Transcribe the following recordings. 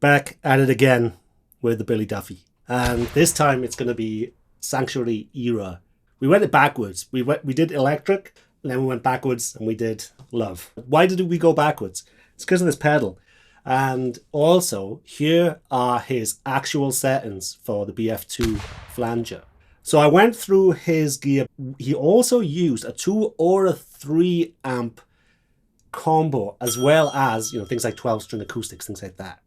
Back at it again with the Billy Duffy. And this time it's going to be Sanctuary era. We went it backwards. We did Electric, and then we went backwards and we did Love. Why did we go backwards? It's because of this pedal. And also, here are his actual settings for the BF2 flanger. So I went through his gear. He also used a 2 or a 3 amp combo, as well as, things like 12-string acoustics, things like that.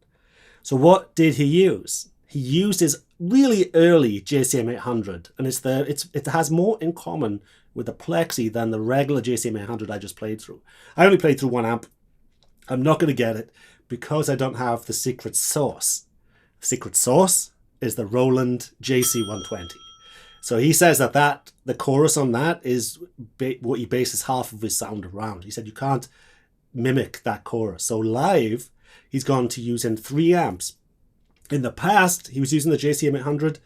So what did he use? He used his really early JCM 800, and it has more in common with the Plexi than the regular JCM 800 I just played through. I only played through 1 amp. I'm not going to get it because I don't have the secret sauce. The secret sauce is the Roland JC120. So he says that the chorus on that is what he bases half of his sound around. He said you can't mimic that chorus. So live, he's gone to using 3 amps. In the past, he was using the JCM 800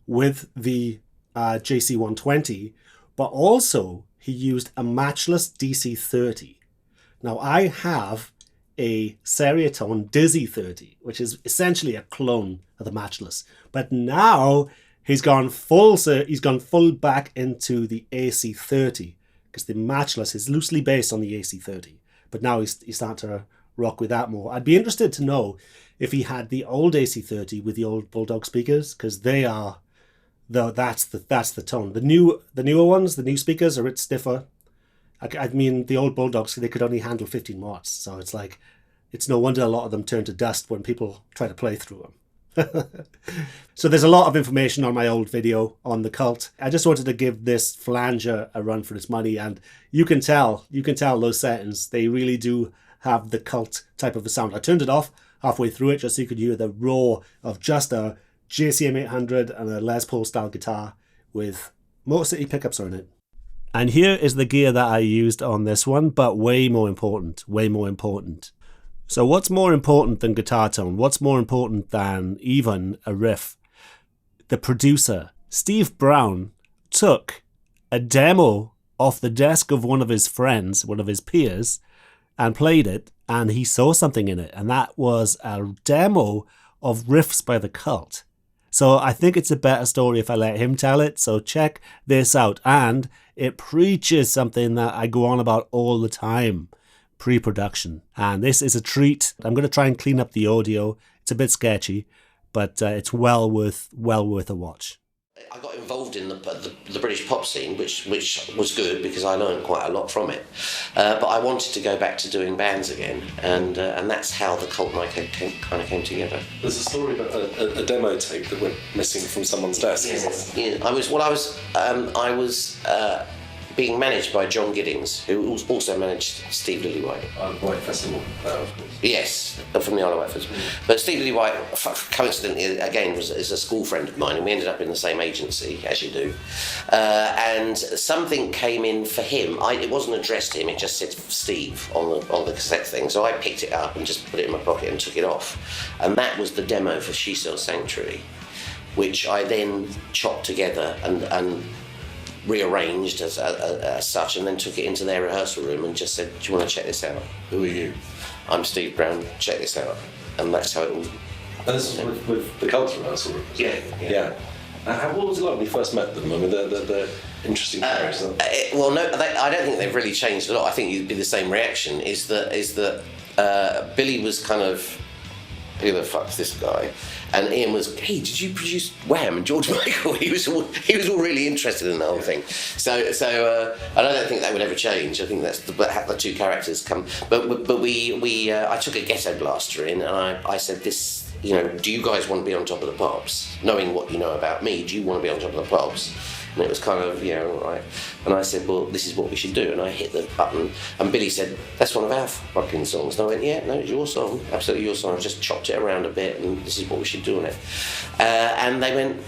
with the JC120, but also he used a matchless DC30. Now I have a Seriatone Dizzy 30, which is essentially a clone of the matchless. But now he's gone full back into the AC30, because the matchless is loosely based on the AC30. But now he's starting to rock with that more. I'd be interested to know if he had the old AC30 with the old Bulldog speakers, because that's the tone. The newer ones, the new speakers, are a bit stiffer. I mean, the old Bulldogs, they could only handle 15 watts, so it's no wonder a lot of them turn to dust when people try to play through them. So there's a lot of information on my old video on the Cult. I just wanted to give this flanger a run for its money, and you can tell those settings, they really do have the Cult type of a sound. I turned it off halfway through it just so you could hear the roar of just a JCM 800 and a Les Paul style guitar with Motor City pickups on it. And here is the gear that I used on this one, but way more important. So what's more important than guitar tone? What's more important than even a riff? The producer, Steve Brown, took a demo off the desk of one of his friends, one of his peers, and played it, and he saw something in it, and that was a demo of riffs by the Cult. So I think it's a better story if I let him tell it, so check this out. And it preaches something that I go on about all the time: pre-production. And this is a treat. I'm going to try and clean up the audio. It's a bit sketchy, but it's well worth a watch. I got involved in the British pop scene, which was good because I learned quite a lot from it. But I wanted to go back to doing bands again, and that's how the Cult and I kind of came together. There's a story about a demo tape that went missing from someone's desk. Yes. Yeah. I was being managed by John Giddings, who also managed Steve Lillywhite. Isle of Wight Festival, of course. Yes, from the Isle of Wight Festival. But Steve Lillywhite, coincidentally, again, is a school friend of mine, and we ended up in the same agency, as you do. And something came in for him. It wasn't addressed to him, it just said Steve on the cassette thing. So I picked it up and just put it in my pocket and took it off. And that was the demo for She Sells Sanctuary, which I then chopped together and rearranged as such, and then took it into their rehearsal room and just said, "Do you want to check this out? Who are you? I'm Steve Brown. Check this out." And that's how it all. And this is with the Cult rehearsal room. Yeah. What was it like when you first met them? I mean, the interesting characters. Well, no, I don't think they've really changed a lot. I think you'd be the same reaction. Is that Billy was kind of, who the fuck's this guy? And Ian was, hey, did you produce Wham and George Michael? He was all really interested in the whole thing. So I don't think that would ever change. I think that's the two characters come. But I took a ghetto blaster in, and I said, this, do you guys want to be on top of the pops? Knowing what you know about me, do you want to be on top of the pops? And it was kind of, right. And I said, well, this is what we should do. And I hit the button, and Billy said, that's one of our fucking songs. And I went, yeah, no, it's your song, absolutely your song. I just chopped it around a bit, and this is what we should do on it. And they went,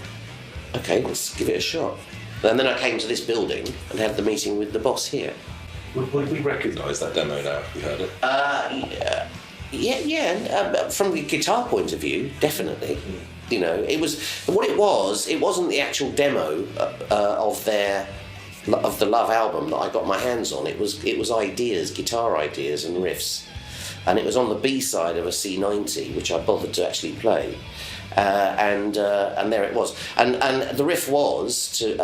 okay, let's give it a shot. And then I came to this building and had the meeting with the boss here. Would we recognise that demo now if we heard it? Yeah. From the guitar point of view, definitely. It was what it was. It wasn't the actual demo of the Love album that I got my hands on. It was ideas, guitar ideas and riffs. and it was on the B-side of a C90, which I bothered to actually play. And there it was. And the riff was to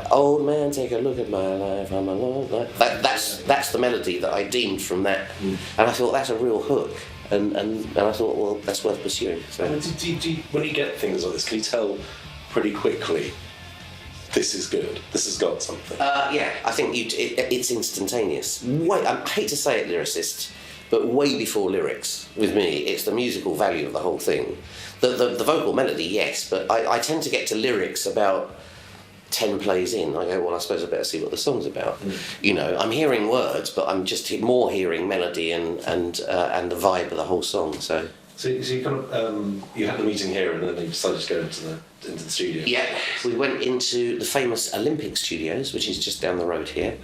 "Old man, take a look at my life. I'm alive." That's the melody that I deemed from that, and I thought that's a real hook. And I thought, well, that's worth pursuing. So. When you get things like this, can you tell pretty quickly this is good? This has got something. Yeah, I think it's instantaneous. I hate to say it, lyricist, but way before lyrics with me, it's the musical value of the whole thing. The vocal melody, yes, but I tend to get to lyrics about 10 plays in. I go, well, I suppose I better see what the song's about. You know, I'm hearing words, but I'm just more hearing melody and the vibe of the whole song. So you kind of you had the meeting here, and then you decided to go into the studio. Yeah, we went into the famous Olympic Studios, which is just down the road here,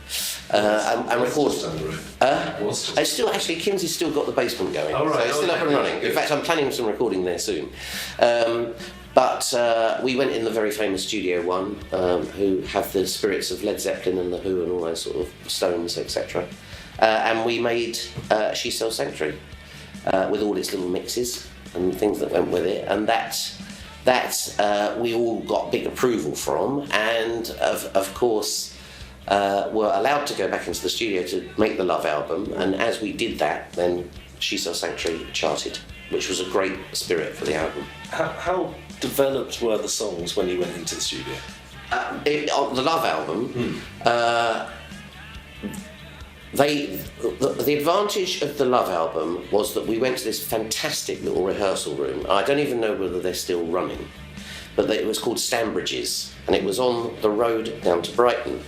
and recorded. Down the road. It's still actually Kimsey's still got the basement going, oh, right. So it's still up and running. In fact, I'm planning some recording there soon. But we went in the very famous Studio One, who have the spirits of Led Zeppelin and the Who and all those sort of Stones, etc. And we made She Sells Sanctuary with all its little mixes and things that went with it, and that we all got big approval from, and of course were allowed to go back into the studio to make the Love album. And as we did that, then She Sells Sanctuary charted, which was a great spirit for the album. How developed were the songs when you went into the studio? On the Love album, the advantage of the Love album was that we went to this fantastic little rehearsal room. I don't even know whether they're still running, but it was called Stanbridge's, and it was on the road down to Brighton.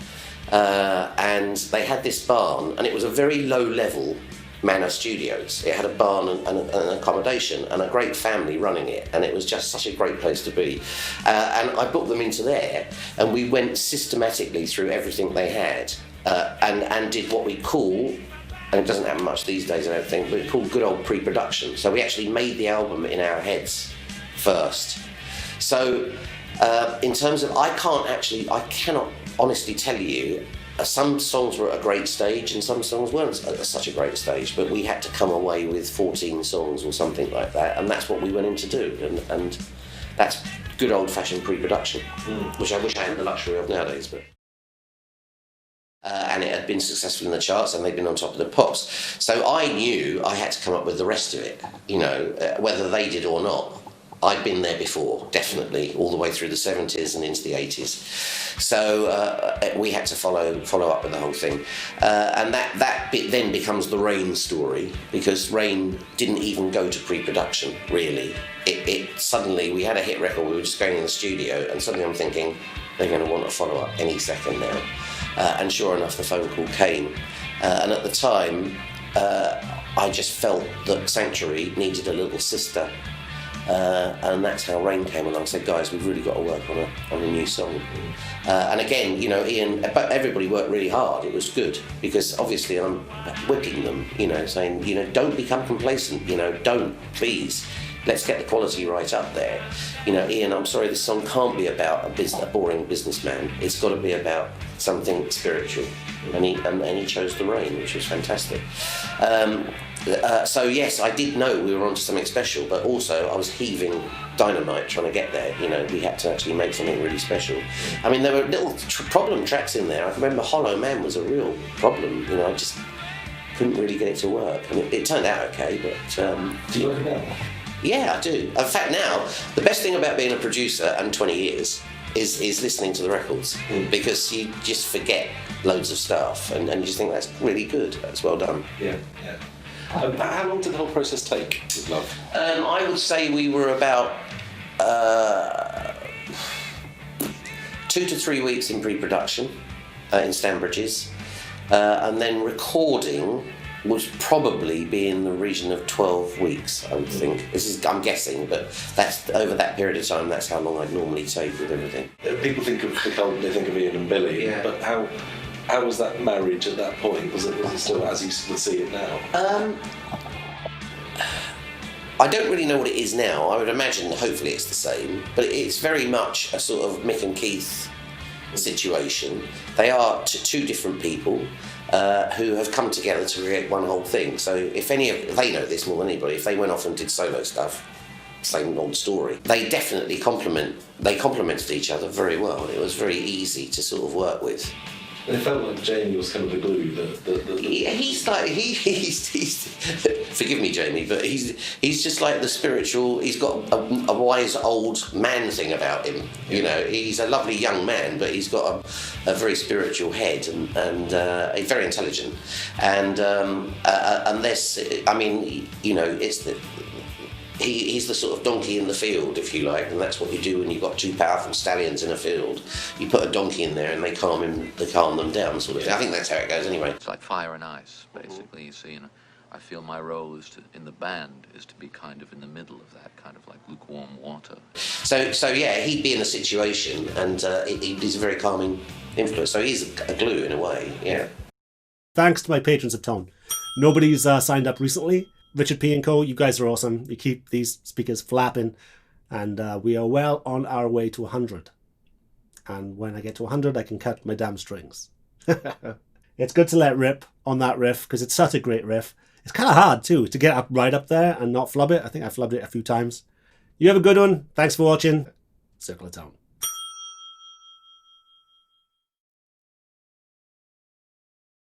And they had this barn, and it was a very low-level Manor Studios. It had a barn and an accommodation, and a great family running it, and it was just such a great place to be. And I booked them into there, and we went systematically through everything they had. And did what we call, and it doesn't happen much these days I don't think, but it's called good old pre-production. So we actually made the album in our heads first. So in terms of, I cannot honestly tell you, some songs were at a great stage and some songs weren't at such a great stage, but we had to come away with 14 songs or something like that, and that's what we went in to do, and that's good old-fashioned pre-production, which I wish I had the luxury of nowadays. But and it had been successful in the charts, and they'd been on top of the pops. So I knew I had to come up with the rest of it, you know, whether they did or not. I'd been there before, definitely, all the way through the 70s and into the 80s. So we had to follow up with the whole thing. And that bit then becomes the Rain story, because Rain didn't even go to pre-production, really. It suddenly, we had a hit record, we were just going in the studio, and suddenly I'm thinking, they're going to want a follow-up any second now. And sure enough, the phone call came. And at the time, I just felt that Sanctuary needed a little sister. And that's how Rain came along. I said, guys, we've really got to work on a new song. And again, you know, Ian, but everybody worked really hard. It was good, because obviously I'm whipping them, you know, saying, you know, don't become complacent, you know, don't, please. Let's get the quality right up there. You know, Ian, I'm sorry, this song can't be about a boring businessman. It's got to be about something spiritual. And he chose The Rain, which was fantastic. So yes, I did know we were onto something special, but also I was heaving dynamite trying to get there. You know, we had to actually make something really special. I mean, there were little problem tracks in there. I remember Hollow Man was a real problem. You know, I just couldn't really get it to work. And it turned out okay, but... Do you work it out? Yeah, I do. In fact, now, the best thing about being a producer and 20 years is listening to the records, because you just forget loads of stuff, and you just think that's really good, that's well done. Yeah. How long did the whole process take with Love? I would say we were about 2 to 3 weeks in pre-production in Stanbridge's, and then recording would probably be in the region of 12 weeks, I would think. I'm guessing, but that's over that period of time. That's how long I'd normally take with everything. People think of they think of Ian and Billy, yeah. But how was that marriage at that point? Was it still as you would see it now? I don't really know what it is now. I would imagine, hopefully, it's the same. But it's very much a sort of Mick and Keith situation. They are two different people who have come together to create one whole thing. So if they know this more than anybody, if they went off and did solo stuff, same old story. They definitely complemented each other very well. It was very easy to sort of work with. And it felt like Jamie was kind of the glue. He's forgive me, Jamie, but he's just like the spiritual. He's got a wise old man thing about him. You know, he's a lovely young man, but he's got a very spiritual head and very intelligent. And unless, I mean, you know, it's the. He's the sort of donkey in the field, if you like, and that's what you do when you've got two powerful stallions in a field. You put a donkey in there and they calm them down, sort of thing. I think that's how it goes anyway. It's like fire and ice, basically. You see, I feel my role in the band is to be kind of in the middle of that, kind of like lukewarm water. So yeah, he'd be in a situation, and he's a very calming influence. So he's a glue in a way, yeah. Thanks to my patrons a ton. Nobody's signed up recently. Richard P. & Co., you guys are awesome. You keep these speakers flapping, and we are well on our way to 100. And when I get to 100, I can cut my damn strings. It's good to let rip on that riff, because it's such a great riff. It's kind of hard, too, to get up right up there and not flub it. I think I flubbed it a few times. You have a good one. Thanks for watching. Circle of Tone.